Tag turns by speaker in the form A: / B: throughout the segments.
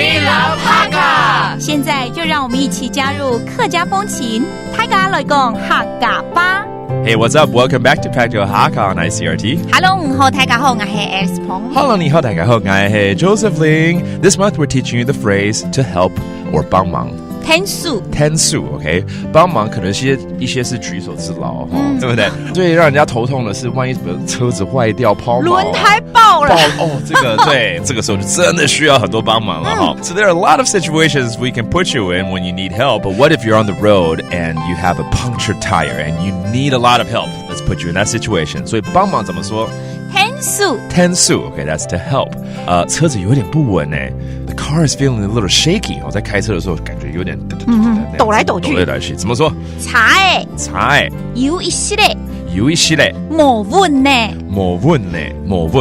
A: We love Hakka。
B: 现在就让我们一起加入客家风情，大家来讲客家吧。
C: Hey, what's up? Welcome back to Practical Hakka on ICRT.
B: Hello， 你好，大家好，我是 Alice Pong。Hello,
C: 你好，大家好，我是 Joseph Ling. This month we're teaching you the phrase to help or 帮忙。
B: 天数
C: OK， 帮忙可能一些是举手之劳，对不对？最让人家头痛的是，万一车子坏掉、抛锚、
B: 轮胎爆了，
C: 这个对，这个时候就真的需要很多帮忙了哈。So there are a lot of situations we can put you in when you need help. But what if you're on the road and you have a punctured tire and you need a lot of help? Let's put you in that situation. 所以帮忙怎么说？天数 OK, that's to help. 车子有点不稳哎。The car is feeling a little shaky. 我在开车的时候感觉有点
B: 抖来抖去。
C: 怎么说？
B: 柴有一些嘞。冇稳呢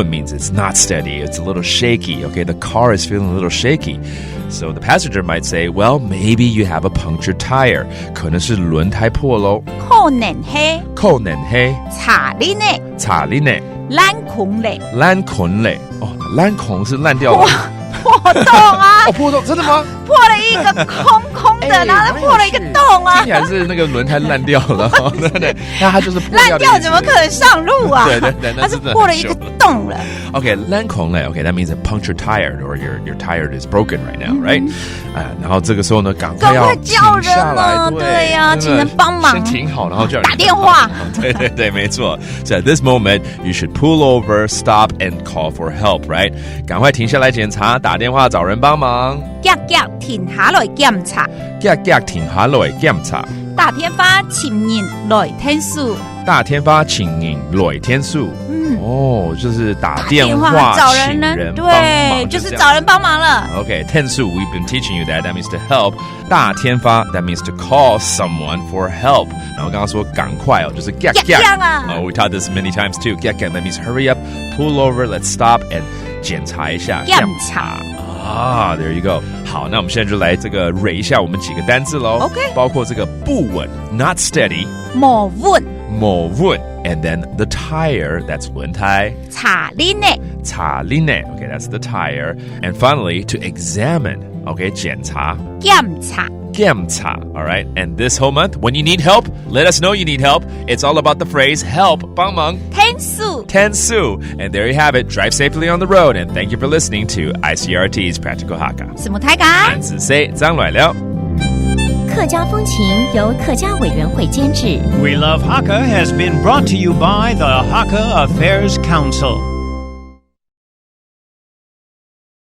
C: means it's not steady. It's a little shaky. Okay, the car is feeling a little shaky. So the passenger might say, well, maybe you have a punctured tire. 可能是轮胎破咯。
B: 可能係
C: 查理呢爛孔嘞哦，爛孔是爛掉了
B: 破洞啊
C: 破洞真的嗎？
B: 破了一个空的然后破了一个洞啊
C: 听起来是那个轮胎烂掉了对，那它就是破掉的意思
B: 烂掉怎么可能上路啊
C: 对
B: 它是破了一个洞了
C: OK, 爛孔嘞 OK, that means a punctured tire or your tire is broken right now, right? 然后这个时候呢赶快
B: 叫人了对呀请人帮忙
C: 先停好然后叫人
B: 打电话
C: 对没错 So at this moment, you should pull over, stop and call for help, right? 赶快停下来检查打电话找人帮忙
B: 停下來檢查
C: 停下來檢查
B: 打電話請人來天數
C: 就是打電話
B: 找人呢對就是找人幫忙了
C: OK, 天數 we've been teaching you that means to help 打電話 that means to call someone for help 然後剛剛說趕快就是 we taught this many times too that means hurry up, pull over, let's stop and 檢查一下
B: 檢查
C: there you go 好那我們現在就來這個 rate 一下我們幾個單字咯
B: OK
C: 包括這個不穩 not steady
B: 冇穩
C: and then the tire that's 輪胎
B: 查理呢
C: okay that's the tire and finally to examine okay 檢查alright and this whole month when you need help let us know you need help it's all about the phrase help 幫忙天數 and there you have it drive safely on the road and thank you for listening to ICRT's Practical Hakka
B: 什麼太感
C: 單字 say 張來了
D: 客家風情由客家委員會監製
E: We Love Hakka has been brought to you by the Hakka Affairs Council